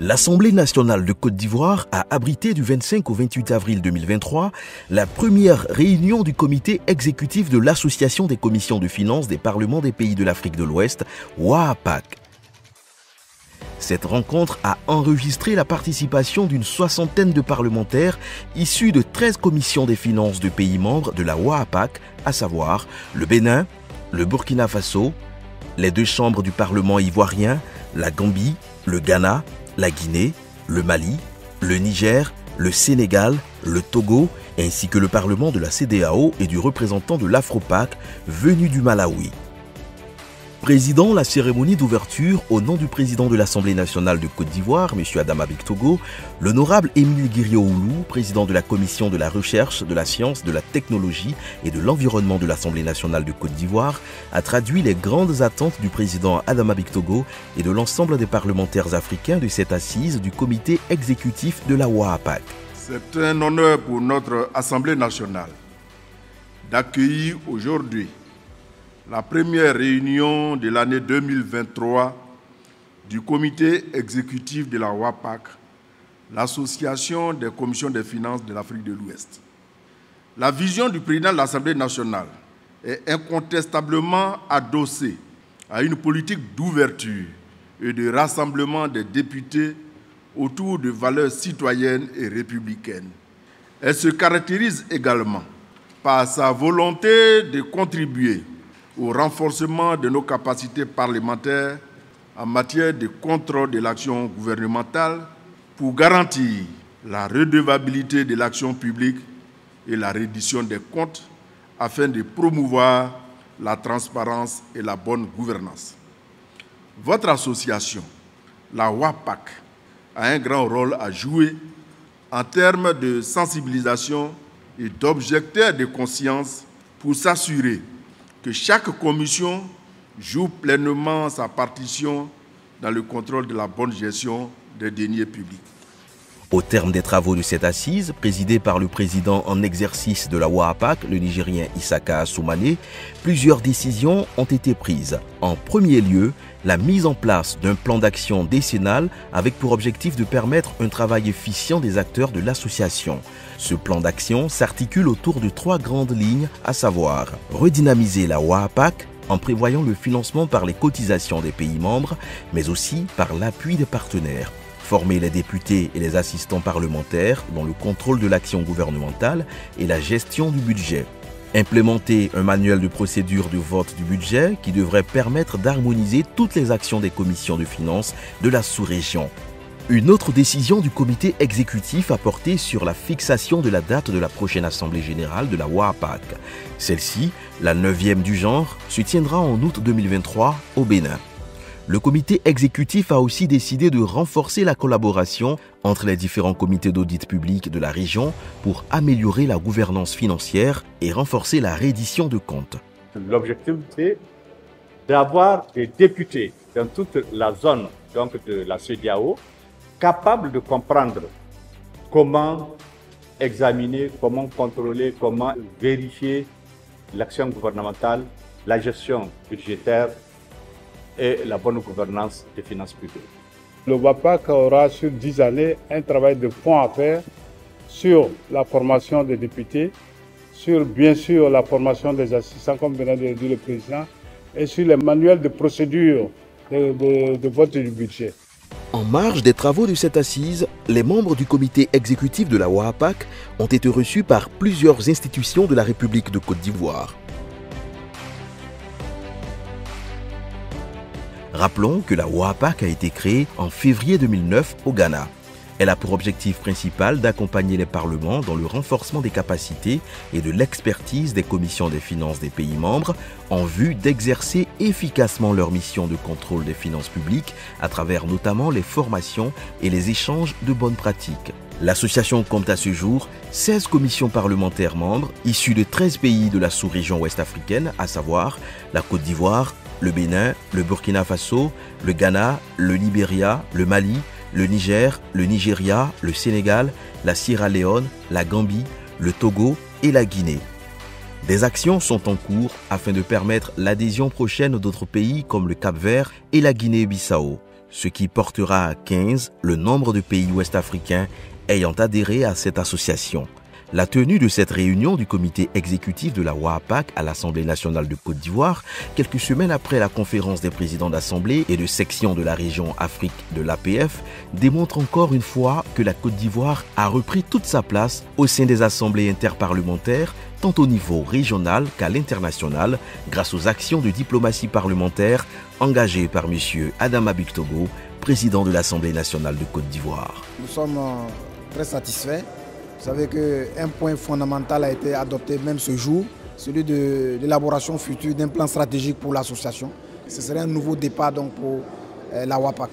L'Assemblée nationale de Côte d'Ivoire a abrité du 25 au 28 avril 2023 la première réunion du comité exécutif de l'Association des commissions de finances des parlements des pays de l'Afrique de l'Ouest, OAAPAC. Cette rencontre a enregistré la participation d'une soixantaine de parlementaires issus de 13 commissions des finances de pays membres de la OAAPAC, à savoir le Bénin, le Burkina Faso, les deux chambres du Parlement ivoirien, la Gambie, le Ghana, la Guinée, le Mali, le Niger, le Sénégal, le Togo, ainsi que le Parlement de la CEDEAO et du représentant de l'Afropac venu du Malawi. Présidant la cérémonie d'ouverture au nom du président de l'Assemblée nationale de Côte d'Ivoire, M. Adama Bictogo, l'honorable Émile Guiriot-Oulou, président de la Commission de la recherche, de la science, de la technologie et de l'environnement de l'Assemblée nationale de Côte d'Ivoire, a traduit les grandes attentes du président Adama Bictogo et de l'ensemble des parlementaires africains de cette assise du comité exécutif de la OAAPAC. C'est un honneur pour notre Assemblée nationale d'accueillir aujourd'hui la première réunion de l'année 2023 du comité exécutif de la OAAPAC, l'association des commissions des finances de l'Afrique de l'Ouest. La vision du président de l'Assemblée nationale est incontestablement adossée à une politique d'ouverture et de rassemblement des députés autour de valeurs citoyennes et républicaines. Elle se caractérise également par sa volonté de contribuer au renforcement de nos capacités parlementaires en matière de contrôle de l'action gouvernementale pour garantir la redevabilité de l'action publique et la reddition des comptes afin de promouvoir la transparence et la bonne gouvernance. Votre association, la OAAPAC, a un grand rôle à jouer en termes de sensibilisation et d'objecteurs de conscience pour s'assurer que chaque commission joue pleinement sa partition dans le contrôle de la bonne gestion des deniers publics. Au terme des travaux de cette assise, présidée par le président en exercice de la OAAPAC, le Nigérien Issaka Assoumani, plusieurs décisions ont été prises. En premier lieu, la mise en place d'un plan d'action décennal avec pour objectif de permettre un travail efficient des acteurs de l'association. Ce plan d'action s'articule autour de 3 grandes lignes, à savoir redynamiser la OAAPAC en prévoyant le financement par les cotisations des pays membres, mais aussi par l'appui des partenaires. Former les députés et les assistants parlementaires dans le contrôle de l'action gouvernementale et la gestion du budget. Implémenter un manuel de procédure de vote du budget qui devrait permettre d'harmoniser toutes les actions des commissions de finances de la sous-région. Une autre décision du comité exécutif a porté sur la fixation de la date de la prochaine Assemblée générale de la OAAPAC. Celle-ci, la 9e du genre, se tiendra en août 2023 au Bénin. Le comité exécutif a aussi décidé de renforcer la collaboration entre les différents comités d'audit public de la région pour améliorer la gouvernance financière et renforcer la reddition de comptes. L'objectif, c'est d'avoir des députés dans toute la zone de la CEDEAO capables de comprendre comment examiner, comment contrôler, comment vérifier l'action gouvernementale, la gestion budgétaire et la bonne gouvernance des finances publiques. Le OAAPAC aura sur 10 années un travail de fond à faire sur la formation des députés, sur bien sûr la formation des assistants, comme venait de le dire le président, et sur les manuels de procédure de vote du budget. En marge des travaux de cette assise, les membres du comité exécutif de la OAAPAC ont été reçus par plusieurs institutions de la République de Côte d'Ivoire. Rappelons que la OAAPAC a été créée en février 2009 au Ghana. Elle a pour objectif principal d'accompagner les parlements dans le renforcement des capacités et de l'expertise des commissions des finances des pays membres en vue d'exercer efficacement leur mission de contrôle des finances publiques à travers notamment les formations et les échanges de bonnes pratiques. L'association compte à ce jour 16 commissions parlementaires membres issues de 13 pays de la sous-région ouest africaine, à savoir la Côte d'Ivoire, le Bénin, le Burkina Faso, le Ghana, le Libéria, le Mali, le Niger, le Nigeria, le Sénégal, la Sierra Leone, la Gambie, le Togo et la Guinée. Des actions sont en cours afin de permettre l'adhésion prochaine d'autres pays comme le Cap-Vert et la Guinée-Bissau. ce qui portera à 15 le nombre de pays ouest-africains ayant adhéré à cette association. La tenue de cette réunion du comité exécutif de la WAAPAC à l'Assemblée nationale de Côte d'Ivoire, quelques semaines après la conférence des présidents d'assemblée et de section de la région Afrique de l'APF, démontre encore une fois que la Côte d'Ivoire a repris toute sa place au sein des assemblées interparlementaires, tant au niveau régional qu'à l'international, grâce aux actions de diplomatie parlementaire engagées par M. Adama Bictogo, président de l'Assemblée nationale de Côte d'Ivoire. Nous sommes très satisfaits. Vous savez qu'un point fondamental a été adopté même ce jour, celui de l'élaboration future d'un plan stratégique pour l'association. Ce serait un nouveau départ donc, pour la WAAPAC.